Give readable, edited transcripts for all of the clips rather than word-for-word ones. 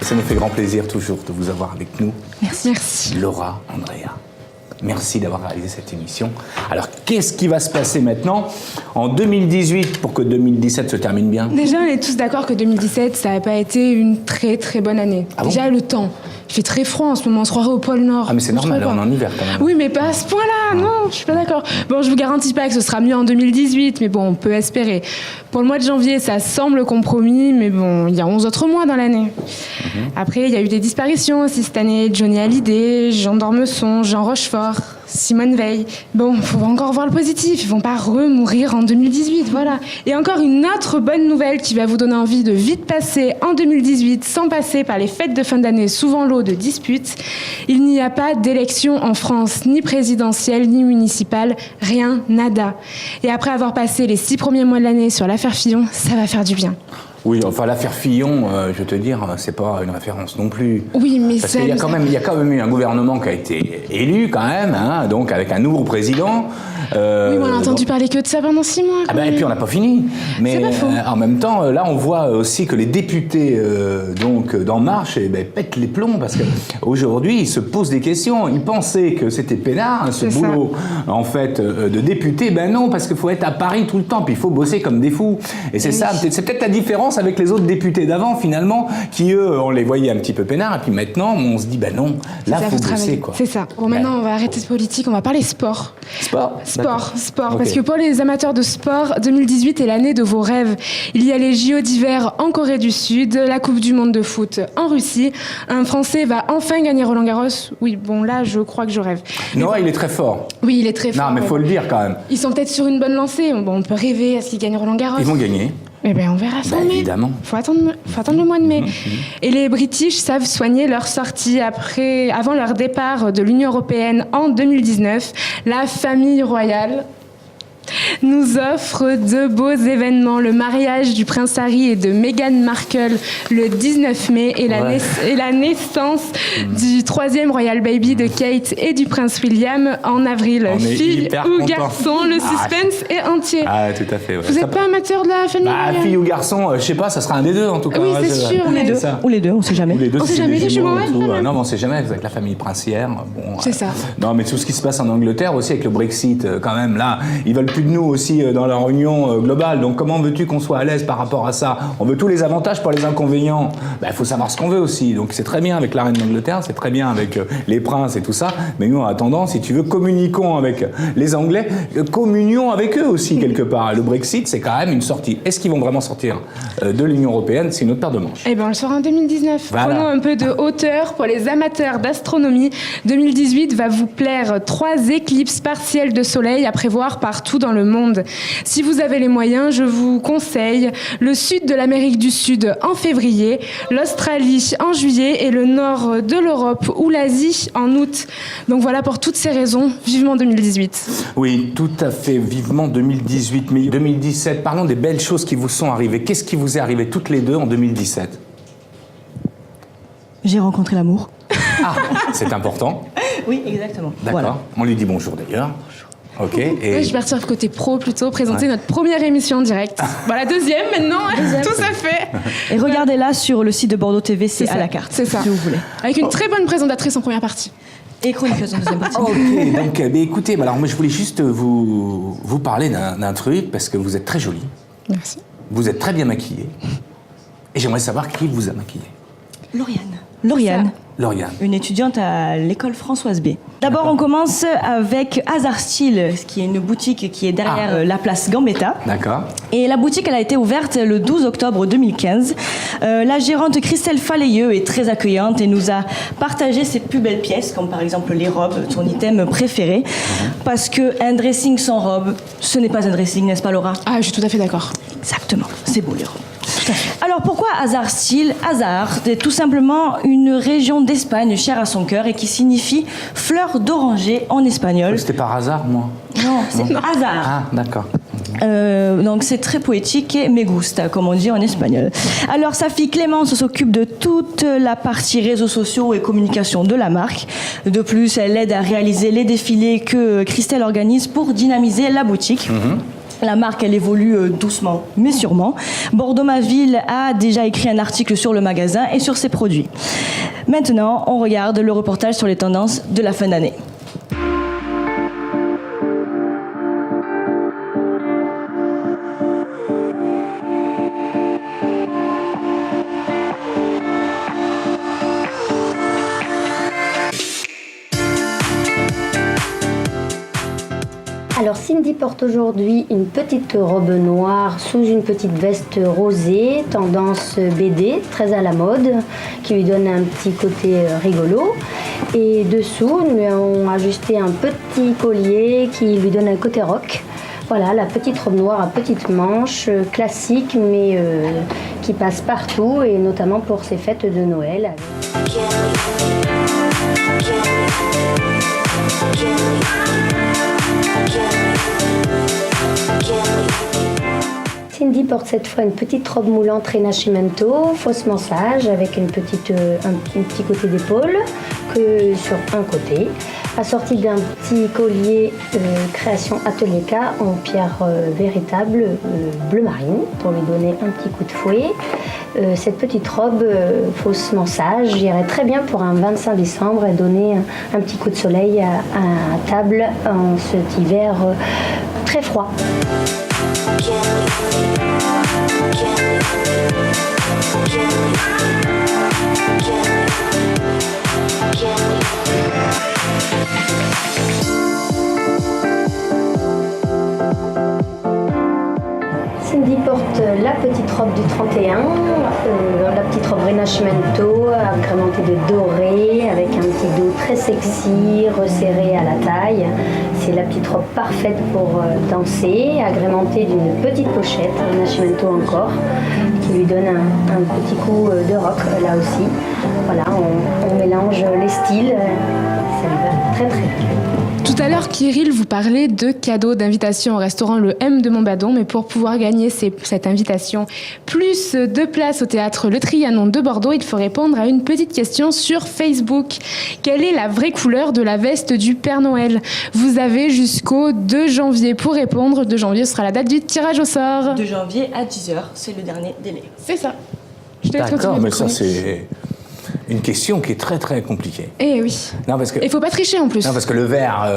ça nous fait grand plaisir toujours de vous avoir avec nous. Merci. Laura, Andrea, merci d'avoir réalisé cette émission. Alors, qu'est-ce qui va se passer maintenant en 2018 pour que 2017 se termine bien? Déjà, on est tous d'accord que 2017, ça n'a pas été une très très bonne année. Ah bon? Déjà, le temps. Il fait très froid en ce moment, on se croirait au pôle Nord. Ah, mais c'est normal, là, on est en hiver quand même. Oui, mais pas à ce point-là, non, je suis pas d'accord. Bon, je vous garantis pas que ce sera mieux en 2018, mais bon, on peut espérer. Pour le mois de janvier, ça semble compromis, mais bon, il y a 11 autres mois dans l'année. Après, il y a eu des disparitions aussi cette année. Johnny Hallyday, Jean d'Ormesson, Jean Rochefort, Simone Veil. Bon, faut encore voir le positif, ils vont pas remourir en 2018, voilà. Et encore une autre bonne nouvelle qui va vous donner envie de vite passer en 2018 sans passer par les fêtes de fin d'année, souvent lourdes de disputes. Il n'y a pas d'élection en France, ni présidentielle, ni municipale, rien, nada. Et après avoir passé les 6 premiers mois de l'année sur l'affaire Fillon, ça va faire du bien. Oui, enfin l'affaire Fillon, je vais te dire, c'est pas une référence non plus. Oui, mais parce qu'il y a quand même eu un gouvernement qui a été élu quand même, hein, donc avec un nouveau président. Oui, mais on a entendu parler que de ça pendant 6 mois. Ah ben, et puis on n'a pas fini. Mais pas faux. En même temps, là, on voit aussi que les députés donc d'En Marche pètent les plombs parce qu'aujourd'hui, ils se posent des questions. Ils pensaient que c'était peinard, ce boulot en fait de député. Ben non, parce qu'il faut être à Paris tout le temps, puis il faut bosser comme des fous. Et c'est ça, c'est peut-être la différence avec les autres députés d'avant, finalement, qui eux, on les voyait un petit peu peinards. Et puis maintenant, on se dit, ben non, là, il faut bosser, quoi. C'est ça. Bon, maintenant, on va arrêter de politique, on va parler sport. Sport. Okay. Parce que pour les amateurs de sport, 2018 est l'année de vos rêves. Il y a les JO d'hiver en Corée du Sud, la Coupe du Monde de foot en Russie. Un Français va enfin gagner Roland Garros. Oui, bon là, je crois que je rêve. Non, il est très fort. Oui, il est très fort. Non, mais il faut le dire quand même. Ils sont peut-être sur une bonne lancée. Bon, on peut rêver à ce qu'ils gagnent Roland Garros. Ils vont gagner. Eh bien, on verra ça en mai. Évidemment. Faut attendre le mois de mai. Et les British savent soigner leur sortie avant leur départ de l'Union européenne en 2019. La famille royale nous offre de beaux événements. Le mariage du prince Harry et de Meghan Markle le 19 mai et la naissance du 3e Royal Baby de Kate et du prince William en avril. Fille ou garçon, le suspense est entier. Ah, tout à fait. Ouais. Vous n'êtes pas amateur de la famille royale? Fille ou garçon, je sais pas, ça sera un des deux en tout cas. Oui, c'est sûr. Ou les deux, on sait jamais. Ou les deux, on sait jamais, les jumeaux. Non, mais on sait jamais avec la famille princière. Bon, c'est ça. Non, mais tout ce qui se passe en Angleterre aussi avec le Brexit, quand même, là, ils veulent plus de nous aussi dans leur union globale. Donc comment veux-tu qu'on soit à l'aise par rapport à ça? On veut tous les avantages, pas les inconvénients. Il faut savoir ce qu'on veut aussi. Donc c'est très bien avec la reine d'Angleterre, c'est très bien avec les princes et tout ça. Mais nous, en attendant, si tu veux, communiquons avec les Anglais, communions avec eux aussi quelque part. Le Brexit, c'est quand même une sortie. Est-ce qu'ils vont vraiment sortir de l'Union européenne? C'est une autre paire de manches. Eh bien, on le saura en 2019. Voilà. Prenons un peu de hauteur pour les amateurs d'astronomie. 2018 va vous plaire. 3 éclipses partielles de soleil à prévoir partout dans le monde. Si vous avez les moyens, je vous conseille le sud de l'Amérique du Sud en février, l'Australie en juillet et le nord de l'Europe ou l'Asie en août. Donc voilà, pour toutes ces raisons, vivement 2018. Oui, tout à fait, vivement 2018. Mais 2017, parlons des belles choses qui vous sont arrivées. Qu'est-ce qui vous est arrivé toutes les deux en 2017? J'ai rencontré l'amour. Ah, c'est important. Oui, exactement. D'accord. Voilà. On lui dit bonjour d'ailleurs. Ok. Et... Oui, je vais partir côté pro plutôt, présenter notre première émission en direct. Voilà, deuxième maintenant, tout ça fait. Et regardez-là sur le site de Bordeaux TV, c'est à la carte. C'est ça. Si vous voulez. Avec une très bonne présentatrice en première partie. Et chroniqueuse en deuxième partie. Ok, donc écoutez, alors moi je voulais juste vous parler d'un truc parce que vous êtes très jolie. Merci. Vous êtes très bien maquillée. Et j'aimerais savoir qui vous a maquillée. Lauriane. Lauriane. Une étudiante à l'école Françoise B. D'abord, on commence avec Hasard Style, qui est une boutique qui est derrière la place Gambetta. D'accord. Et la boutique, elle a été ouverte le 12 octobre 2015. La gérante Christelle Falayeux est très accueillante et nous a partagé ses plus belles pièces, comme par exemple les robes, ton item préféré. Parce qu'un dressing sans robe, ce n'est pas un dressing, n'est-ce pas Laura? Ah, je suis tout à fait d'accord. Exactement, c'est beau les robes. Alors pourquoi Hasard Style? Hasard, c'est tout simplement une région d'Espagne chère à son cœur et qui signifie fleur d'oranger en espagnol. C'était par hasard, moi? Non, c'est hasard. Ah, d'accord. Donc c'est très poétique et me gusta, comme on dit en espagnol. Alors sa fille Clémence s'occupe de toute la partie réseaux sociaux et communication de la marque. De plus, elle aide à réaliser les défilés que Christelle organise pour dynamiser la boutique. La marque, elle évolue doucement, mais sûrement. Bordeaux Ma Ville a déjà écrit un article sur le magasin et sur ses produits. Maintenant, on regarde le reportage sur les tendances de la fin d'année. Alors Cindy porte aujourd'hui une petite robe noire sous une petite veste rosée, tendance BD, très à la mode, qui lui donne un petit côté rigolo. Et dessous, nous lui avons ajusté un petit collier qui lui donne un côté rock. Voilà, la petite robe noire à petites manches, classique mais qui passe partout et notamment pour ces fêtes de Noël. Cindy porte cette fois une petite robe moulante Rinascimento, faussement sage, avec un petit côté d'épaule que sur un côté, assorti d'un petit collier création Atelier K en pierre véritable bleu marine pour lui donner un petit coup de fouet. Cette petite robe faussement sage irait très bien pour un 25 décembre et donner un petit coup de soleil à table en cet hiver très froid. Cindy porte la petite robe du 31, la petite robe Rinascimento agrémentée de doré avec un petit dos très sexy, resserré à la taille. C'est la petite robe parfaite pour danser, agrémentée d'une petite pochette, Rinascimento encore, qui lui donne un petit coup de rock là aussi. Voilà, on mélange les styles, ça lui va très très bien. Tout à l'heure, Kirill vous parlait de cadeaux d'invitation au restaurant Le M de Montbadon, mais pour pouvoir gagner cette invitation, plus de place au théâtre Le Trianon de Bordeaux, il faut répondre à une petite question sur Facebook. Quelle est la vraie couleur de la veste du Père Noël ? Vous avez jusqu'au 2 janvier pour répondre. 2 janvier sera la date du tirage au sort. 2 janvier à 10h, c'est le dernier délai. C'est ça. Je te laisse D'accord, continuer mais de ça chronique. c'est une question qui est très très compliquée. Eh oui. Non, parce que... Il faut pas tricher en plus. Non, parce que le vert,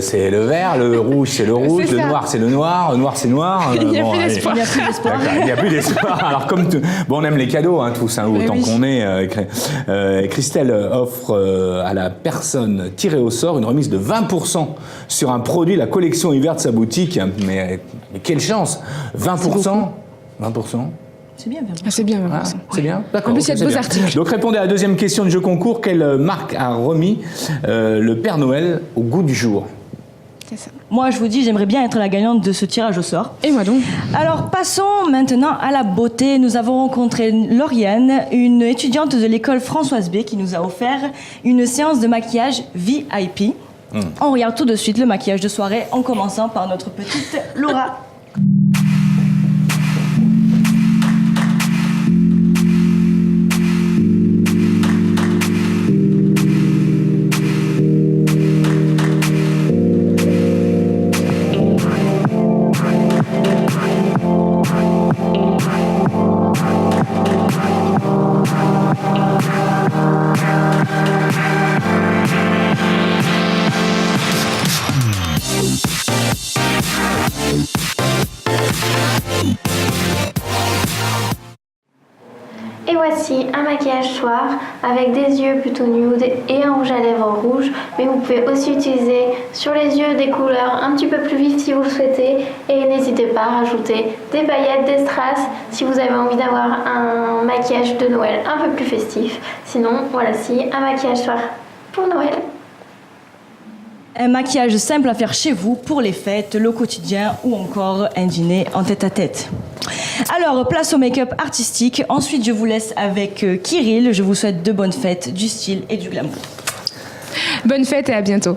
c'est le vert, le rouge, c'est le rouge, C'est le ça. noir, c'est le noir, le noir, c'est noir. Il n'y a plus allez. d'espoir. Il n'y a plus d'espoir. D'accord, il n'y a plus d'espoir. Alors, bon, on aime les cadeaux, hein, tous, hein, autant oui. qu'on est. Christelle offre à la personne tirée au sort une remise de 20% sur un produit, la collection hiver de sa boutique. Mais quelle chance 20%. 20%. C'est bien, Ah, c'est bien, Ah, c'est bien. D'accord. En plus, il y a ok, de beaux c'est bien. articles. Donc, répondez à la deuxième question du jeu concours. Quelle marque a remis le Père Noël au goût du jour ? C'est ça. Moi, je vous dis, j'aimerais bien être la gagnante de ce tirage au sort. Et moi donc. Alors, passons maintenant à la beauté. Nous avons rencontré Lauriane, une étudiante de l'école Françoise B, qui nous a offert une séance de maquillage VIP. On regarde tout de suite le maquillage de soirée, en commençant par notre petite Laura. Et voici un maquillage soir avec des yeux plutôt nude et un rouge à lèvres rouge, mais vous pouvez aussi utiliser sur les yeux des couleurs un petit peu plus vives si vous le souhaitez, et n'hésitez pas à rajouter des paillettes, des strass si vous avez envie d'avoir un maquillage de Noël un peu plus festif. Sinon, voici un maquillage soir pour Noël. Un maquillage simple à faire chez vous pour les fêtes, le quotidien ou encore un dîner en tête-à-tête. Alors, place au make-up artistique. Ensuite, je vous laisse avec Kirill. Je vous souhaite de bonnes fêtes, du style et du glamour. Bonne fête et à bientôt.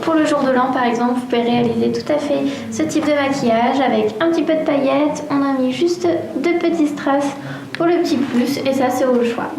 pour le jour de l'an par exemple, vous pouvez réaliser tout à fait ce type de maquillage avec un petit peu de paillettes. On a mis juste 2 petits strass pour le petit plus et ça c'est au choix.